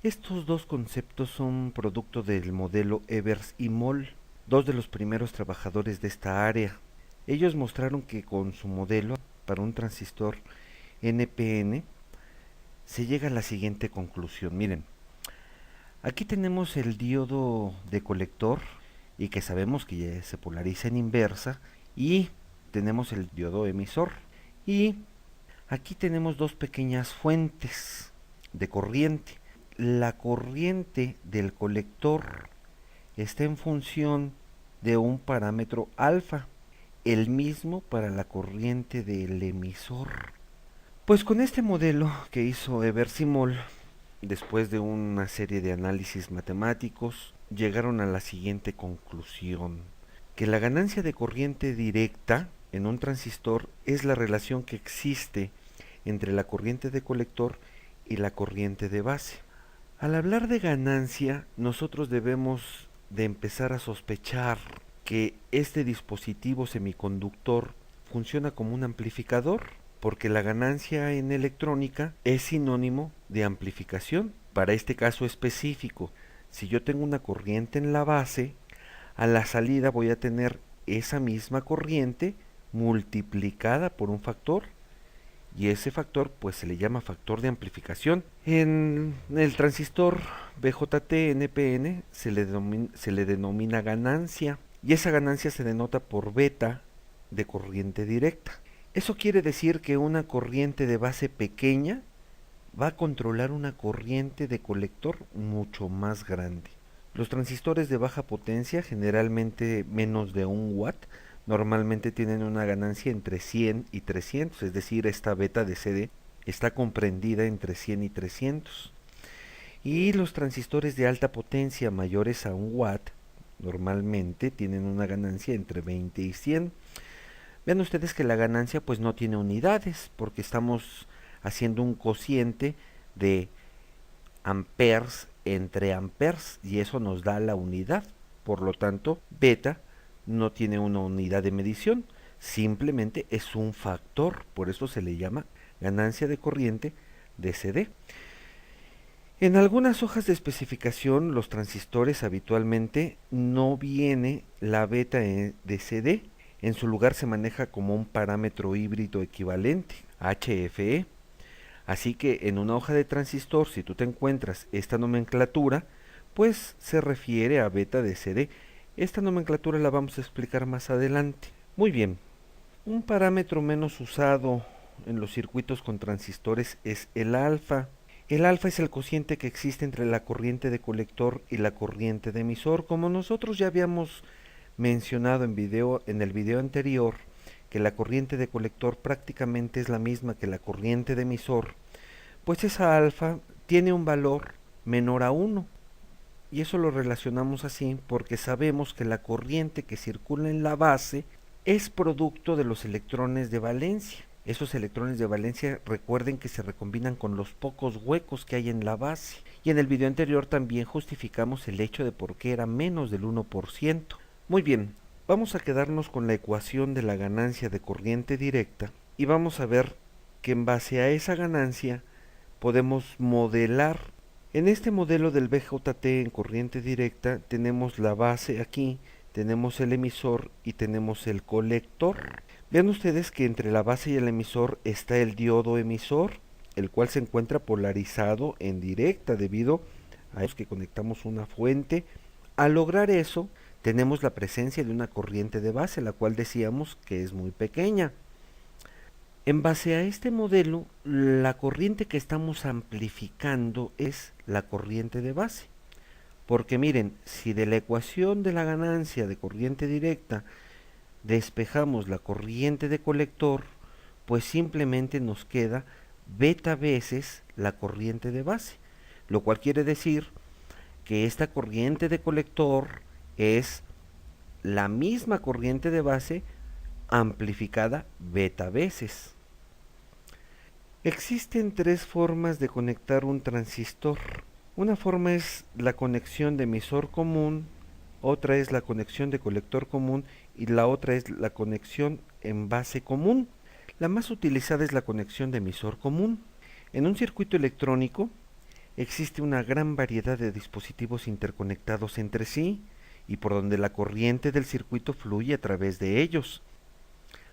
Estos dos conceptos son producto del modelo Evers y Moll, dos de los primeros trabajadores de esta área. Ellos mostraron que con su modelo para un transistor NPN se llega a la siguiente conclusión. Miren, aquí tenemos el diodo de colector y que sabemos que ya se polariza en inversa, y tenemos el diodo emisor, y aquí tenemos dos pequeñas fuentes de corriente. La corriente del colector está en función de un parámetro alfa, el mismo para la corriente del emisor. Pues con este modelo que hizo Evers y Moll, después de una serie de análisis matemáticos, llegaron a la siguiente conclusión: que la ganancia de corriente directa en un transistor es la relación que existe entre la corriente de colector y la corriente de base. Al hablar de ganancia, nosotros debemos de empezar a sospechar que este dispositivo semiconductor funciona como un amplificador, porque la ganancia en electrónica es sinónimo de amplificación. Para este caso específico, si yo tengo una corriente en la base, a la salida voy a tener esa misma corriente multiplicada por un factor, y ese factor pues se le llama factor de amplificación. En el transistor BJT-NPN se le denomina ganancia, y esa ganancia se denota por beta de corriente directa. Eso quiere decir que una corriente de base pequeña va a controlar una corriente de colector mucho más grande. Los transistores de baja potencia, generalmente menos de 1 watt, normalmente tienen una ganancia entre 100 y 300, es decir, esta beta de CD está comprendida entre 100 y 300. Y los transistores de alta potencia mayores a 1 watt normalmente tienen una ganancia entre 20 y 100. Vean ustedes que la ganancia pues no tiene unidades, porque estamos haciendo un cociente de amperes entre amperes, y eso nos da la unidad. Por lo tanto, beta no tiene una unidad de medición, simplemente es un factor, por eso se le llama ganancia de corriente de CD. En algunas hojas de especificación, los transistores habitualmente no viene la beta de CD. En su lugar se maneja como un parámetro híbrido equivalente, HFE. Así que en una hoja de transistor, si tú te encuentras esta nomenclatura, pues se refiere a beta de CD. Esta nomenclatura la vamos a explicar más adelante. Muy bien, un parámetro menos usado en los circuitos con transistores es el alfa. El alfa es el cociente que existe entre la corriente de colector y la corriente de emisor. Como nosotros ya habíamos mencionado en el video anterior, que la corriente de colector prácticamente es la misma que la corriente de emisor, pues esa alfa tiene un valor menor a 1. Y eso lo relacionamos así porque sabemos que la corriente que circula en la base es producto de los electrones de valencia. Esos electrones de valencia, recuerden que se recombinan con los pocos huecos que hay en la base. Y en el video anterior también justificamos el hecho de por qué era menos del 1%. Muy bien, vamos a quedarnos con la ecuación de la ganancia de corriente directa y vamos a ver que en base a esa ganancia podemos modelar. En este modelo del BJT en corriente directa tenemos la base aquí, tenemos el emisor y tenemos el colector. Vean ustedes que entre la base y el emisor está el diodo emisor, el cual se encuentra polarizado en directa debido a que conectamos una fuente. Al lograr eso, tenemos la presencia de una corriente de base, la cual decíamos que es muy pequeña. En base a este modelo, la corriente que estamos amplificando es la corriente de base. Porque miren, si de la ecuación de la ganancia de corriente directa despejamos la corriente de colector, pues simplemente nos queda beta veces la corriente de base, lo cual quiere decir que esta corriente de colector es la misma corriente de base amplificada beta veces. Existen tres formas de conectar un transistor. Una forma es la conexión de emisor común, otra es la conexión de colector común y la otra es la conexión en base común. La más utilizada es la conexión de emisor común. En un circuito electrónico existe una gran variedad de dispositivos interconectados entre sí y por donde la corriente del circuito fluye a través de ellos.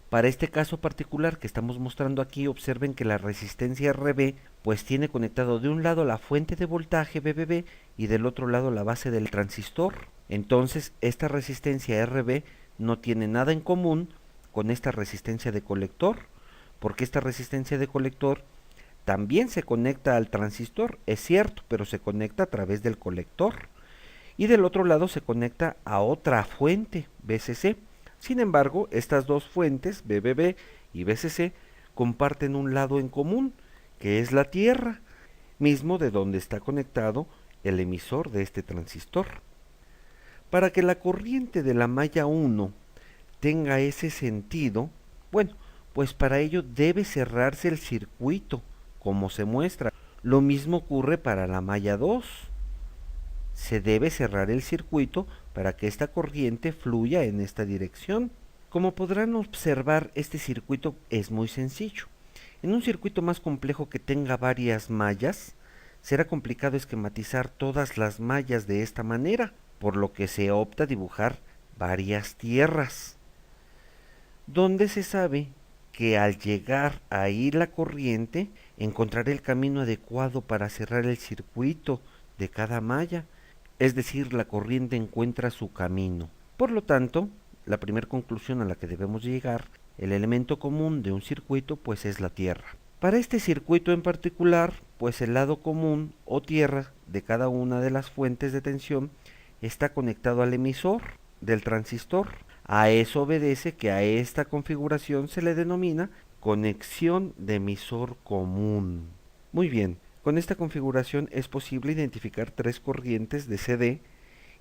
Para este caso particular que estamos mostrando aquí, observen que la resistencia RB pues tiene conectado de un lado la fuente de voltaje VBB y del otro lado la base del transistor. Entonces esta resistencia RB no tiene nada en común con esta resistencia de colector, porque esta resistencia de colector también se conecta al transistor, es cierto, pero se conecta a través del colector. Y del otro lado se conecta a otra fuente, VCC. Sin embargo, estas dos fuentes, VBB y VCC, comparten un lado en común, que es la Tierra, mismo de donde está conectado el emisor de este transistor. Para que la corriente de la malla 1 tenga ese sentido, bueno, pues para ello debe cerrarse el circuito, como se muestra. Lo mismo ocurre para la malla 2. Se debe cerrar el circuito para que esta corriente fluya en esta dirección. Como podrán observar, este circuito es muy sencillo. En un circuito más complejo que tenga varias mallas, será complicado esquematizar todas las mallas de esta manera, por lo que se opta a dibujar varias tierras, donde se sabe que al llegar ahí la corriente, encontrará el camino adecuado para cerrar el circuito de cada malla. Es decir, la corriente encuentra su camino. Por lo tanto, la primera conclusión a la que debemos llegar, el elemento común de un circuito, pues es la tierra. Para este circuito en particular, pues el lado común o tierra de cada una de las fuentes de tensión está conectado al emisor del transistor. A eso obedece que a esta configuración se le denomina conexión de emisor común. Muy bien. Con esta configuración es posible identificar tres corrientes de CD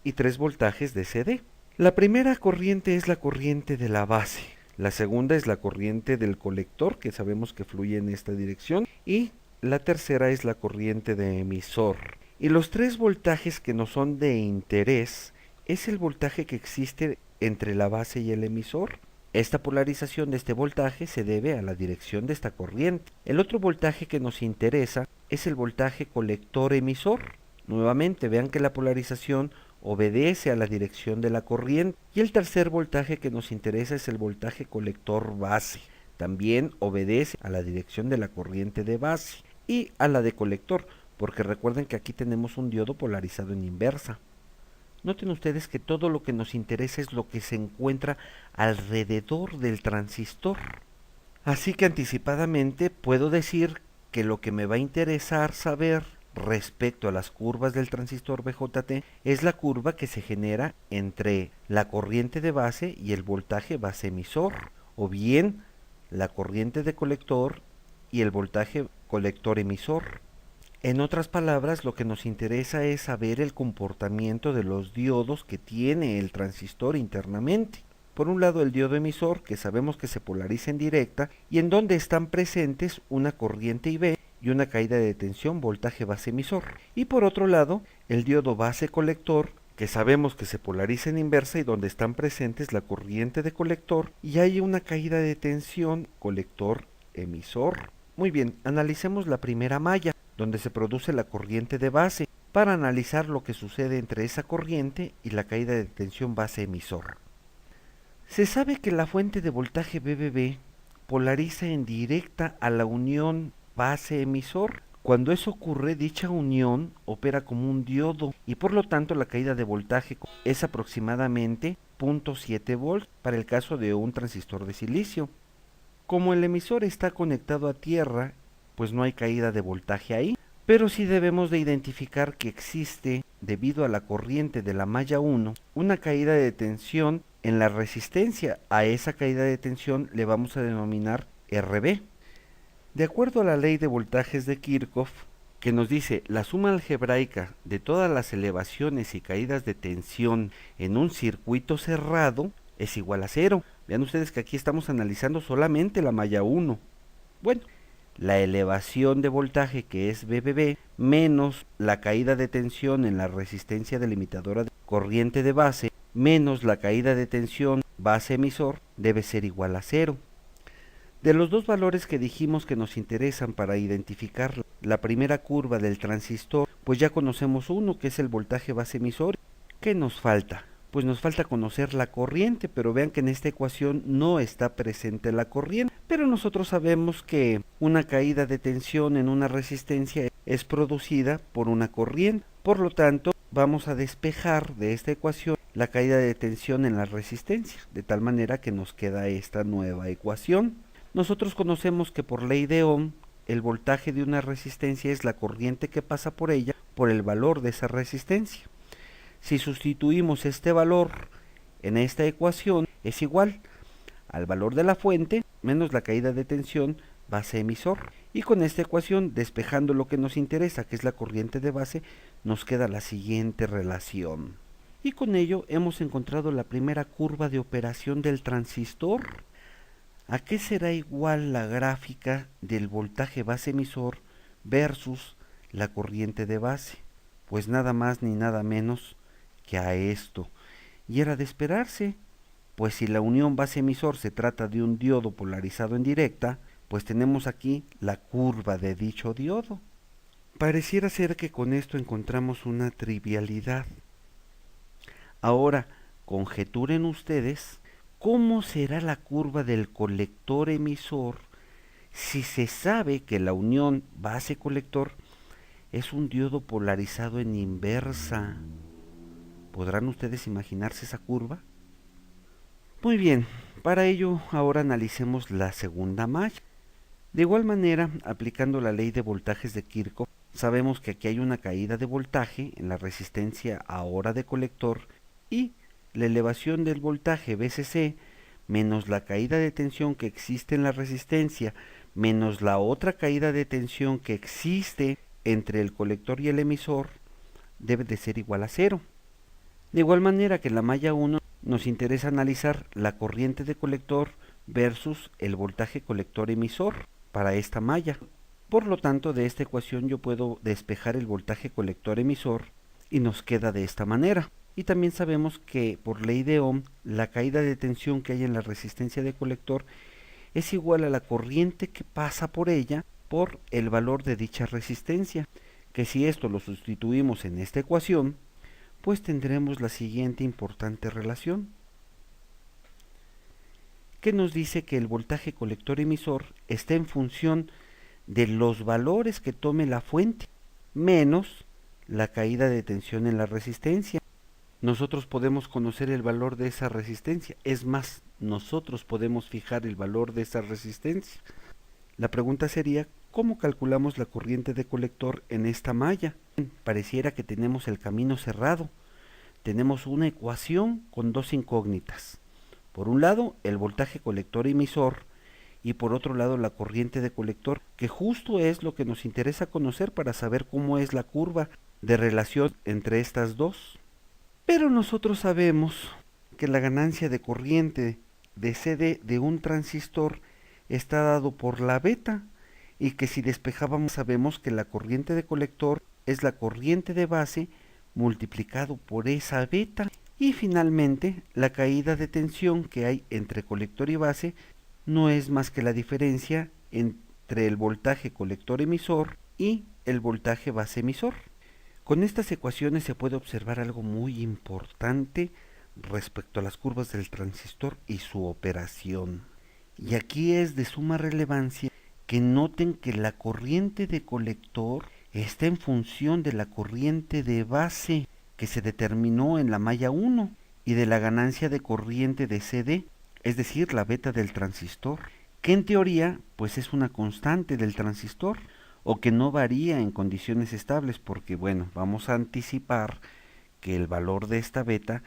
y tres voltajes de CD. La primera corriente es la corriente de la base, la segunda es la corriente del colector, que sabemos que fluye en esta dirección, y la tercera es la corriente de emisor. Y los tres voltajes que nos son de interés es el voltaje que existe entre la base y el emisor. Esta polarización de este voltaje se debe a la dirección de esta corriente. El otro voltaje que nos interesa es el voltaje colector-emisor. Nuevamente vean que la polarización obedece a la dirección de la corriente. Y el tercer voltaje que nos interesa es el voltaje colector-base. También obedece a la dirección de la corriente de base y a la de colector, porque recuerden que aquí tenemos un diodo polarizado en inversa. Noten ustedes que todo lo que nos interesa es lo que se encuentra alrededor del transistor. Así que anticipadamente puedo decir que lo que me va a interesar saber respecto a las curvas del transistor BJT es la curva que se genera entre la corriente de base y el voltaje base emisor, o bien la corriente de colector y el voltaje colector emisor. En otras palabras, lo que nos interesa es saber el comportamiento de los diodos que tiene el transistor internamente. Por un lado, el diodo emisor, que sabemos que se polariza en directa y en donde están presentes una corriente IB y una caída de tensión voltaje base emisor. Y por otro lado, el diodo base colector, que sabemos que se polariza en inversa y donde están presentes la corriente de colector y hay una caída de tensión colector emisor. Muy bien, analicemos la primera malla, donde se produce la corriente de base, para analizar lo que sucede entre esa corriente y la caída de tensión base emisor. Se sabe que la fuente de voltaje VBB polariza en directa a la unión base emisor. Cuando eso ocurre, dicha unión opera como un diodo y por lo tanto la caída de voltaje es aproximadamente 0.7 volts para el caso de un transistor de silicio. Como el emisor está conectado a tierra, pues no hay caída de voltaje ahí, pero sí debemos de identificar que existe, debido a la corriente de la malla 1, una caída de tensión en la resistencia. A esa caída de tensión le vamos a denominar RB. De acuerdo a la ley de voltajes de Kirchhoff, que nos dice la suma algebraica de todas las elevaciones y caídas de tensión en un circuito cerrado es igual a 0. Vean ustedes que aquí estamos analizando solamente la malla 1. Bueno, la elevación de voltaje, que es VBB, menos la caída de tensión en la resistencia delimitadora de corriente de base, menos la caída de tensión base emisor, debe ser igual a 0. De los dos valores que dijimos que nos interesan para identificar la primera curva del transistor, pues ya conocemos uno, que es el voltaje base emisor. ¿Qué nos falta? Pues nos falta conocer la corriente, pero vean que en esta ecuación no está presente la corriente. Pero nosotros sabemos que una caída de tensión en una resistencia es producida por una corriente. Por lo tanto, vamos a despejar de esta ecuación la caída de tensión en la resistencia, de tal manera que nos queda esta nueva ecuación. Nosotros conocemos que por ley de Ohm, el voltaje de una resistencia es la corriente que pasa por ella por el valor de esa resistencia. Si sustituimos este valor en esta ecuación, es igual al valor de la fuente menos la caída de tensión base emisor. Y con esta ecuación, despejando lo que nos interesa, que es la corriente de base, nos queda la siguiente relación. Y con ello hemos encontrado la primera curva de operación del transistor. ¿A qué será igual la gráfica del voltaje base emisor versus la corriente de base? Pues nada más ni nada menos que a esto. Y era de esperarse, pues si la unión base emisor se trata de un diodo polarizado en directa, pues tenemos aquí la curva de dicho diodo. Pareciera ser que con esto encontramos una trivialidad. Ahora, conjeturen ustedes cómo será la curva del colector emisor si se sabe que la unión base-colector es un diodo polarizado en inversa. ¿Podrán ustedes imaginarse esa curva? Muy bien, para ello ahora analicemos la segunda malla. De igual manera, aplicando la ley de voltajes de Kirchhoff, sabemos que aquí hay una caída de voltaje en la resistencia ahora de colector y la elevación del voltaje VCC menos la caída de tensión que existe en la resistencia menos la otra caída de tensión que existe entre el colector y el emisor debe de ser igual a cero. De igual manera que en la malla 1 nos interesa analizar la corriente de colector versus el voltaje colector emisor para esta malla. Por lo tanto, de esta ecuación yo puedo despejar el voltaje colector emisor y nos queda de esta manera. Y también sabemos que por ley de Ohm, la caída de tensión que hay en la resistencia de colector es igual a la corriente que pasa por ella por el valor de dicha resistencia, que si esto lo sustituimos en esta ecuación, pues tendremos la siguiente importante relación, que nos dice que el voltaje colector emisor está en función de los valores que tome la fuente, menos la caída de tensión en la resistencia. Nosotros podemos conocer el valor de esa resistencia, es más, nosotros podemos fijar el valor de esa resistencia. La pregunta sería, ¿cómo calculamos la corriente de colector en esta malla? Pareciera que tenemos el camino cerrado. Tenemos una ecuación con dos incógnitas. Por un lado, el voltaje colector emisor y por otro lado la corriente de colector, que justo es lo que nos interesa conocer para saber cómo es la curva de relación entre estas dos. Pero nosotros sabemos que la ganancia de corriente de CD de un transistor está dado por la beta y que si despejábamos sabemos que la corriente de colector es la corriente de base multiplicado por esa beta. Y finalmente la caída de tensión que hay entre colector y base no es más que la diferencia entre el voltaje colector emisor y el voltaje base emisor. Con estas ecuaciones se puede observar algo muy importante respecto a las curvas del transistor y su operación. Y aquí es de suma relevancia que noten que la corriente de colector está en función de la corriente de base que se determinó en la malla 1 y de la ganancia de corriente de CD, es decir, la beta del transistor, que en teoría pues es una constante del transistor o que no varía en condiciones estables, porque bueno, vamos a anticipar que el valor de esta beta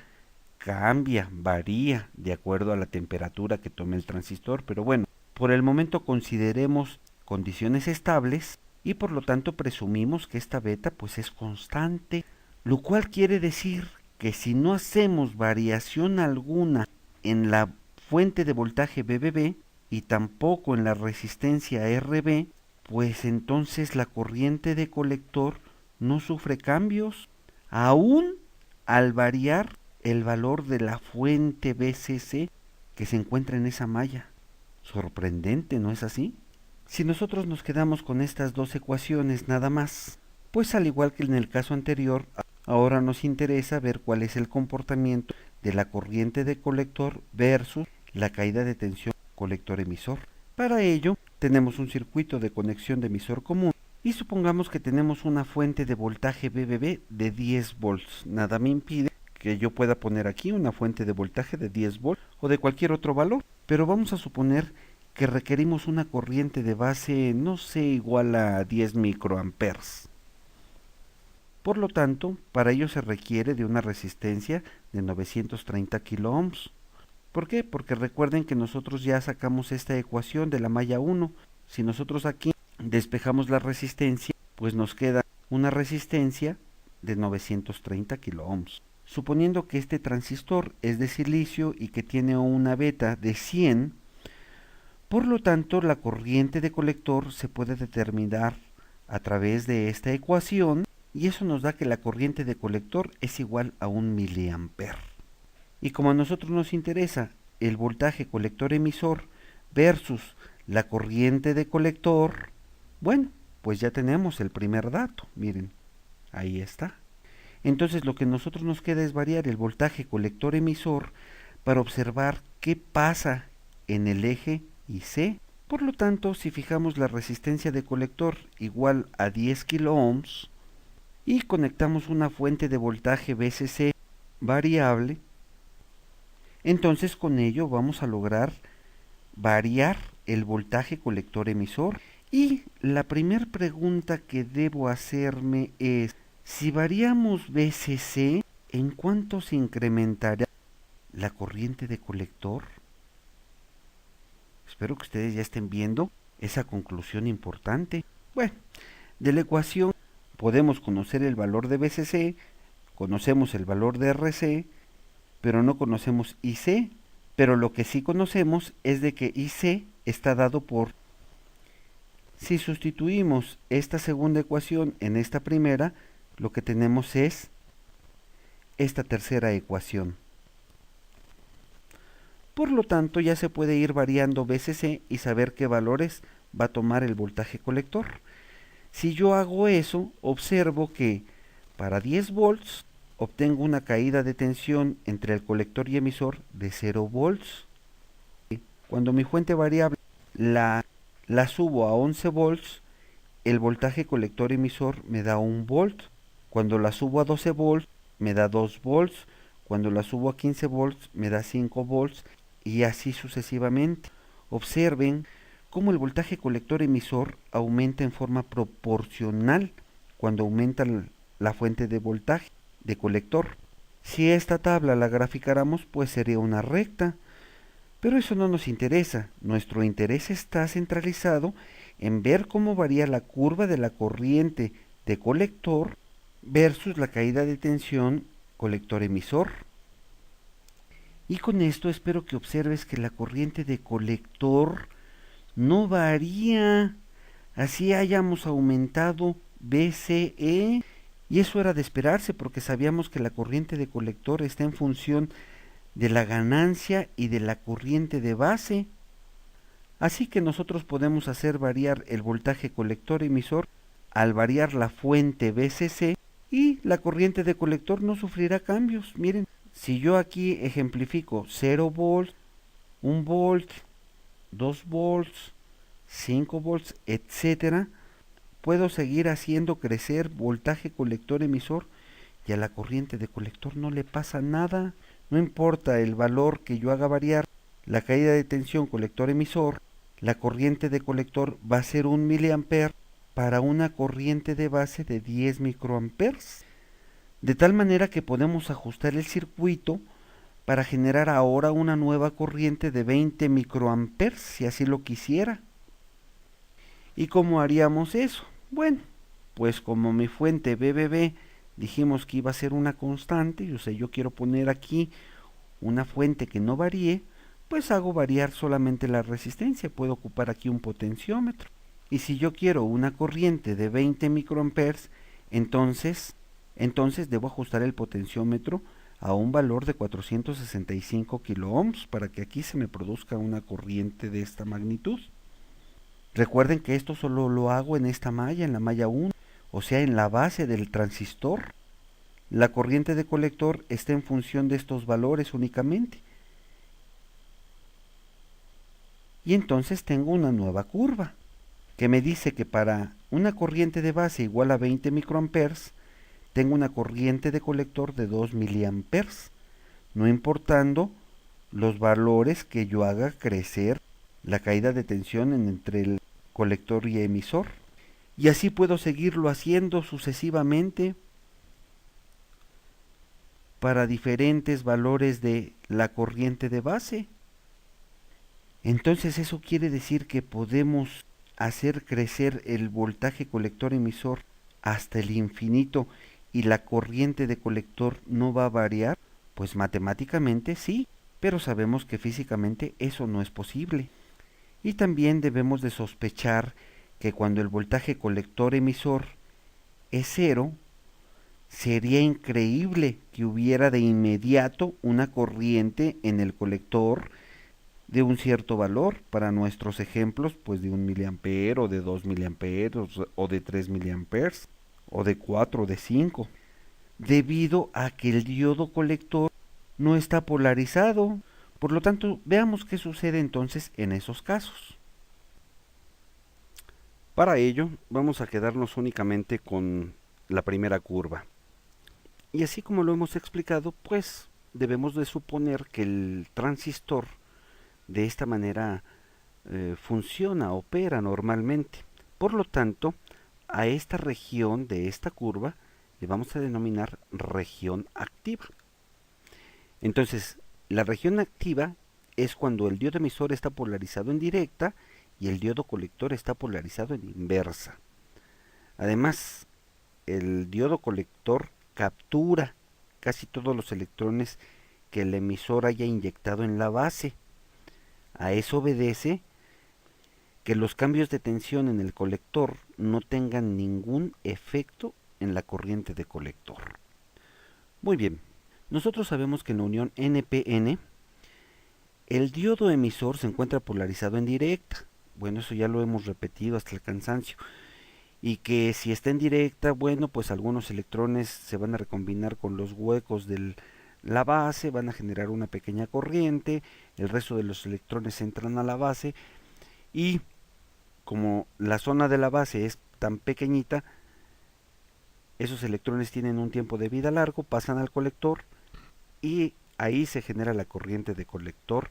cambia, varía de acuerdo a la temperatura que tome el transistor, pero bueno, por el momento consideremos condiciones estables y por lo tanto presumimos que esta beta pues es constante, lo cual quiere decir que si no hacemos variación alguna en la fuente de voltaje BBB y tampoco en la resistencia RB, pues entonces la corriente de colector no sufre cambios, aún al variar el valor de la fuente BCC que se encuentra en esa malla. Sorprendente, ¿no es así? Si nosotros nos quedamos con estas dos ecuaciones nada más, pues al igual que en el caso anterior, ahora nos interesa ver cuál es el comportamiento de la corriente de colector versus la caída de tensión colector-emisor. Para ello, tenemos un circuito de conexión de emisor común y supongamos que tenemos una fuente de voltaje BBB de 10 volts. Nada me impide que yo pueda poner aquí una fuente de voltaje de 10 volts o de cualquier otro valor, pero vamos a suponer que requerimos una corriente de base, no sé, igual a 10 microamperes. Por lo tanto, para ello se requiere de una resistencia de 930 kiloohms. ¿Por qué? Porque recuerden que nosotros ya sacamos esta ecuación de la malla 1. Si nosotros aquí despejamos la resistencia, pues nos queda una resistencia de 930 kiloohms. Suponiendo que este transistor es de silicio y que tiene una beta de 100, por lo tanto la corriente de colector se puede determinar a través de esta ecuación y eso nos da que la corriente de colector es igual a 1 miliamper. Y como a nosotros nos interesa el voltaje colector-emisor versus la corriente de colector, bueno, pues ya tenemos el primer dato, miren, ahí está. Entonces lo que a nosotros nos queda es variar el voltaje colector-emisor para observar qué pasa en el eje IC. Por lo tanto, si fijamos la resistencia de colector igual a 10 kiloohms y conectamos una fuente de voltaje VCC variable, entonces con ello vamos a lograr variar el voltaje colector-emisor. Y la primera pregunta que debo hacerme es, si variamos VCC, ¿en cuánto se incrementará la corriente de colector? Espero que ustedes ya estén viendo esa conclusión importante. Bueno, de la ecuación podemos conocer el valor de VCC, conocemos el valor de RC, pero no conocemos IC. Pero lo que sí conocemos es de que IC está dado por... Si sustituimos esta segunda ecuación en esta primera, lo que tenemos es esta tercera ecuación. Por lo tanto, ya se puede ir variando VCC y saber qué valores va a tomar el voltaje colector. Si yo hago eso, observo que para 10 volts obtengo una caída de tensión entre el colector y emisor de 0 volts. Cuando mi fuente variable la subo a 11 volts, el voltaje colector emisor me da 1 volt. Cuando la subo a 12 volts, me da 2 volts. Cuando la subo a 15 volts, me da 5 volts. Y así sucesivamente. Observen cómo el voltaje colector emisor aumenta en forma proporcional cuando aumenta la fuente de voltaje de colector. Si esta tabla la graficáramos, pues sería una recta. Pero eso no nos interesa. Nuestro interés está centralizado en ver cómo varía la curva de la corriente de colector versus la caída de tensión colector-emisor. Y con esto espero que observes que la corriente de colector no varía. Así hayamos aumentado VCE. Y eso era de esperarse porque sabíamos que la corriente de colector está en función de la ganancia y de la corriente de base. Así que nosotros podemos hacer variar el voltaje colector-emisor al variar la fuente VCC y la corriente de colector no sufrirá cambios. Miren, si yo aquí ejemplifico 0 volts, 1 volt, 2 volts, 5 volts, etcétera, puedo seguir haciendo crecer voltaje colector-emisor y a la corriente de colector no le pasa nada. No importa el valor que yo haga variar, la caída de tensión colector-emisor, la corriente de colector va a ser 1 miliamper para una corriente de base de 10 microamperes. De tal manera que podemos ajustar el circuito para generar ahora una nueva corriente de 20 microamperes, si así lo quisiera. ¿Y cómo haríamos eso? Bueno, pues como mi fuente BBB dijimos que iba a ser una constante, o sea, yo quiero poner aquí una fuente que no varíe, pues hago variar solamente la resistencia. Puedo ocupar aquí un potenciómetro. Y si yo quiero una corriente de 20 microamperes, entonces debo ajustar el potenciómetro a un valor de 465 kiloohms para que aquí se me produzca una corriente de esta magnitud. Recuerden que esto solo lo hago en esta malla, en la malla 1, o sea, en la base del transistor. La corriente de colector está en función de estos valores únicamente. Y entonces tengo una nueva curva que me dice que para una corriente de base igual a 20 microamperes, tengo una corriente de colector de 2 miliamperes, no importando los valores que yo haga crecer la caída de tensión entre el colector y emisor. Y así puedo seguirlo haciendo sucesivamente para diferentes valores de la corriente de base. Entonces eso quiere decir que podemos hacer crecer el voltaje colector emisor hasta el infinito y la corriente de colector no va a variar. Pues matemáticamente sí, pero sabemos que físicamente eso no es posible. Y también debemos de sospechar que cuando el voltaje colector emisor es cero, sería increíble que hubiera de inmediato una corriente en el colector de un cierto valor. Para nuestros ejemplos, pues de 1 miliampere o de 2 miliamperes o de 3 miliamperes o de 4 o de 5, debido a que el diodo colector no está polarizado. Por lo tanto, veamos qué sucede entonces en esos casos. Para ello, vamos a quedarnos únicamente con la primera curva. Y así como lo hemos explicado, pues debemos de suponer que el transistor de esta manera funciona, opera normalmente. Por lo tanto, a esta región de esta curva le vamos a denominar región activa. Entonces, la región activa es cuando el diodo emisor está polarizado en directa y el diodo colector está polarizado en inversa. Además, el diodo colector captura casi todos los electrones que el emisor haya inyectado en la base. A eso obedece que los cambios de tensión en el colector no tengan ningún efecto en la corriente de colector. Muy bien, nosotros sabemos que en la unión NPN el diodo emisor se encuentra polarizado en directa. Bueno, eso ya lo hemos repetido hasta el cansancio. Y que si está en directa, bueno, pues algunos electrones se van a recombinar con los huecos de la base, van a generar una pequeña corriente, el resto de los electrones entran a la base y como la zona de la base es tan pequeñita, esos electrones tienen un tiempo de vida largo, pasan al colector y ahí se genera la corriente de colector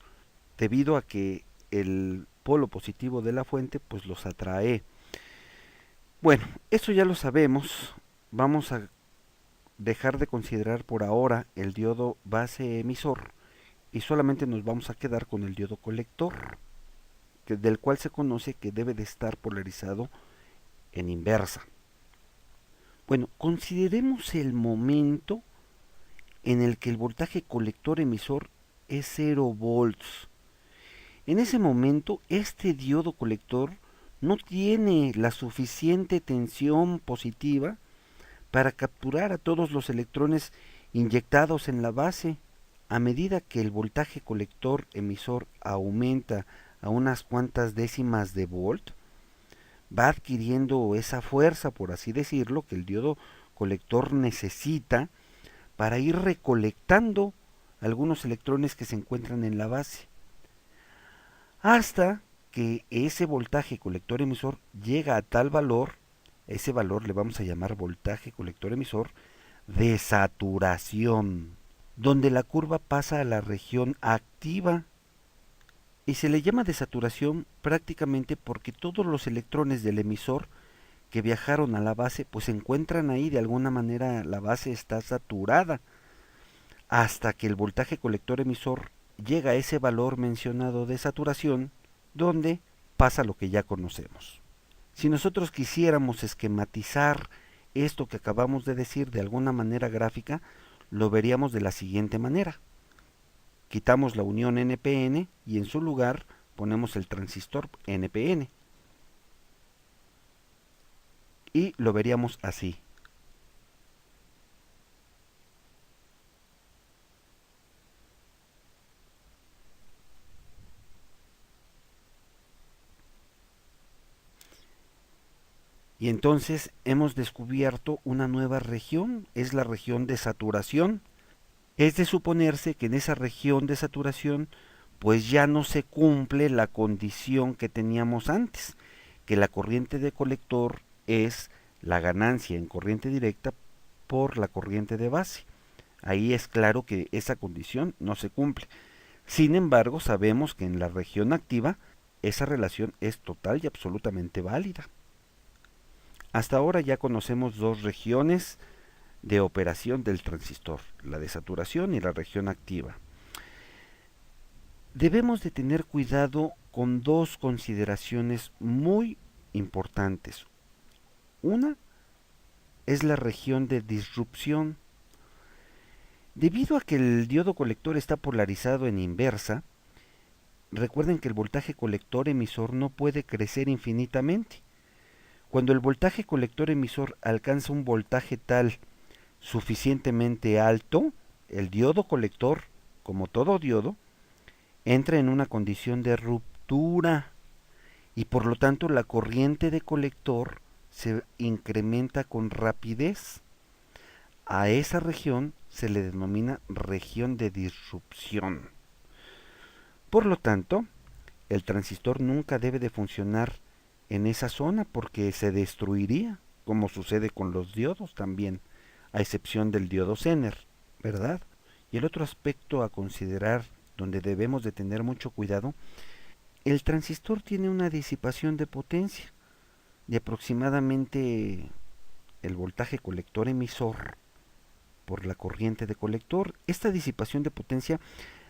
debido a que el polo positivo de la fuente pues los atrae. Bueno, eso ya lo sabemos. Vamos a dejar de considerar por ahora el diodo base emisor y solamente nos vamos a quedar con el diodo colector, del cual se conoce que debe de estar polarizado en inversa. Bueno, consideremos el momento en el que el voltaje colector emisor es 0 volts. En ese momento, este diodo colector no tiene la suficiente tensión positiva para capturar a todos los electrones inyectados en la base. A medida que el voltaje colector emisor aumenta a unas cuantas décimas de volt, va adquiriendo esa fuerza, por así decirlo, que el diodo colector necesita para ir recolectando algunos electrones que se encuentran en la base, hasta que ese voltaje colector emisor llega a tal valor. Ese valor le vamos a llamar voltaje colector emisor de saturación, donde la curva pasa a la región activa. Y se le llama de saturación prácticamente porque todos los electrones del emisor que viajaron a la base pues se encuentran ahí, de alguna manera la base está saturada, hasta que el voltaje colector emisor llega a ese valor mencionado de saturación, donde pasa lo que ya conocemos. Si nosotros quisiéramos esquematizar esto que acabamos de decir de alguna manera gráfica, lo veríamos de la siguiente manera. Quitamos la unión NPN y en su lugar ponemos el transistor NPN. Y lo veríamos así. Y entonces hemos descubierto una nueva región, es la región de saturación. Es de suponerse que en esa región de saturación pues ya no se cumple la condición que teníamos antes, que la corriente de colector es la ganancia en corriente directa por la corriente de base. Ahí es claro que esa condición no se cumple. Sin embargo, sabemos que en la región activa esa relación es total y absolutamente válida. Hasta ahora ya conocemos dos regiones de operación del transistor, la de saturación y la región activa. Debemos de tener cuidado con dos consideraciones muy importantes. Una es la región de disrupción. Debido a que el diodo colector está polarizado en inversa, recuerden que el voltaje colector emisor no puede crecer infinitamente. Cuando el voltaje colector emisor alcanza un voltaje tal suficientemente alto, el diodo colector, como todo diodo, entra en una condición de ruptura y por lo tanto la corriente de colector se incrementa con rapidez. A esa región se le denomina región de disrupción. Por lo tanto, el transistor nunca debe de funcionar en esa zona porque se destruiría, como sucede con los diodos también, a excepción del diodo Zener, ¿verdad? Y el otro aspecto a considerar donde debemos de tener mucho cuidado, el transistor tiene una disipación de potencia de aproximadamente el voltaje colector emisor por la corriente de colector. Esta disipación de potencia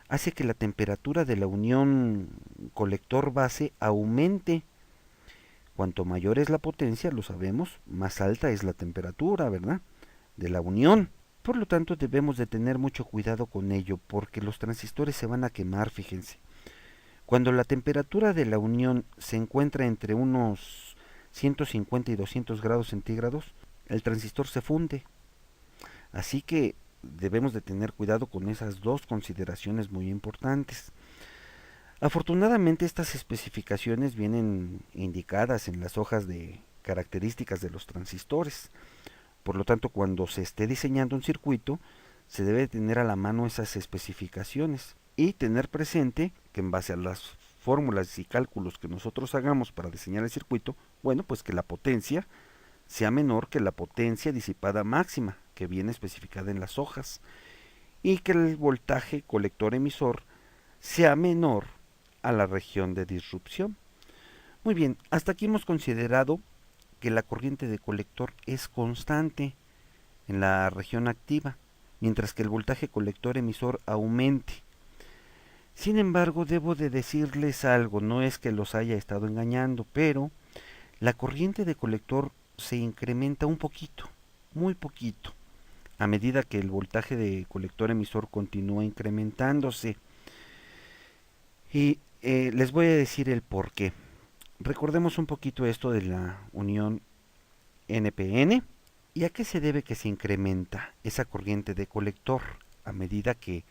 hace que la temperatura de la unión colector-base aumente. Cuanto mayor es la potencia, lo sabemos, más alta es la temperatura, ¿verdad?, de la unión. Por lo tanto, debemos de tener mucho cuidado con ello, porque los transistores se van a quemar, fíjense. Cuando la temperatura de la unión se encuentra entre unos 150 y 200 grados centígrados, el transistor se funde. Así que debemos de tener cuidado con esas dos consideraciones muy importantes. Afortunadamente estas especificaciones vienen indicadas en las hojas de características de los transistores. Por lo tanto, cuando se esté diseñando un circuito, se debe tener a la mano esas especificaciones y tener presente que en base a las fórmulas y cálculos que nosotros hagamos para diseñar el circuito, bueno, pues que la potencia sea menor que la potencia disipada máxima que viene especificada en las hojas y que el voltaje colector emisor sea menor a la región de disrupción. Muy bien, hasta aquí hemos considerado que la corriente de colector es constante en la región activa, mientras que el voltaje colector emisor aumente. Sin embargo, debo de decirles algo, no es que los haya estado engañando, pero la corriente de colector se incrementa un poquito, muy poquito, a medida que el voltaje de colector emisor continúa incrementándose. Y les voy a decir el por qué. Recordemos un poquito esto de la unión NPN. ¿Y a qué se debe que se incrementa esa corriente de colector a medida que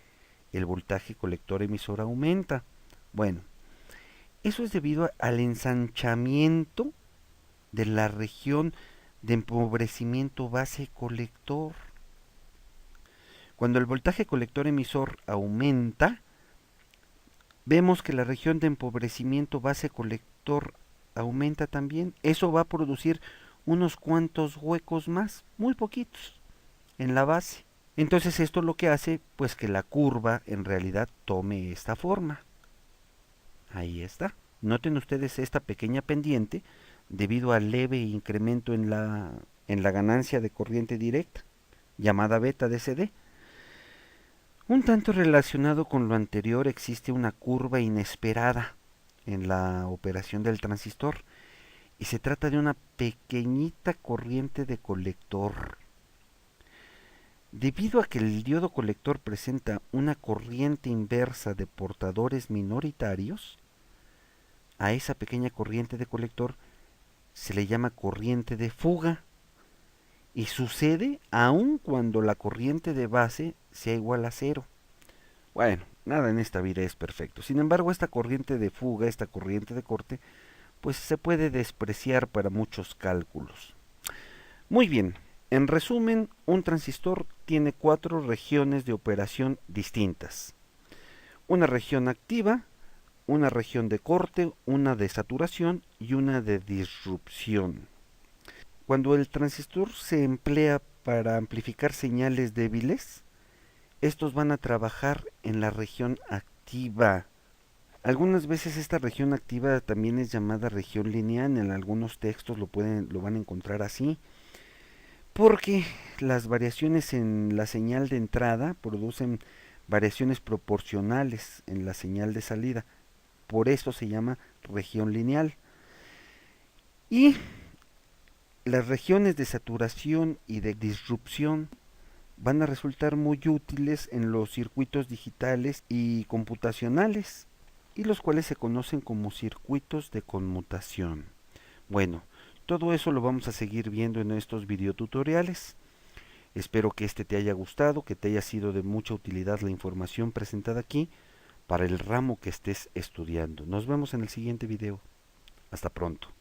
el voltaje colector emisor aumenta? Bueno, eso es debido al ensanchamiento de la región de empobrecimiento base colector. Cuando el voltaje colector emisor aumenta, vemos que la región de empobrecimiento base colector aumenta también. Eso va a producir unos cuantos huecos más, muy poquitos, en la base. Entonces esto lo que hace, pues que la curva en realidad tome esta forma. Ahí está. Noten ustedes esta pequeña pendiente debido al leve incremento en la ganancia de corriente directa, llamada beta DC. Un tanto relacionado con lo anterior, existe una curva inesperada en la operación del transistor y se trata de una pequeñita corriente de colector. Debido a que el diodo colector presenta una corriente inversa de portadores minoritarios, a esa pequeña corriente de colector se le llama corriente de fuga y sucede aun cuando la corriente de base sea igual a cero. Bueno, nada en esta vida es perfecto. Sin embargo, esta corriente de fuga, esta corriente de corte, pues se puede despreciar para muchos cálculos. Muy bien, en resumen, un transistor tiene 4 regiones de operación distintas. Una región activa, una región de corte, una de saturación y una de disrupción. Cuando el transistor se emplea para amplificar señales débiles, estos van a trabajar en la región activa. Algunas veces esta región activa también es llamada región lineal, en algunos textos lo van a encontrar así, porque las variaciones en la señal de entrada producen variaciones proporcionales en la señal de salida. Por eso se llama región lineal. Y las regiones de saturación y de disrupción van a resultar muy útiles en los circuitos digitales y computacionales, y los cuales se conocen como circuitos de conmutación. Bueno, todo eso lo vamos a seguir viendo en estos videotutoriales. Espero que este te haya gustado, que te haya sido de mucha utilidad la información presentada aquí para el ramo que estés estudiando. Nos vemos en el siguiente video. Hasta pronto.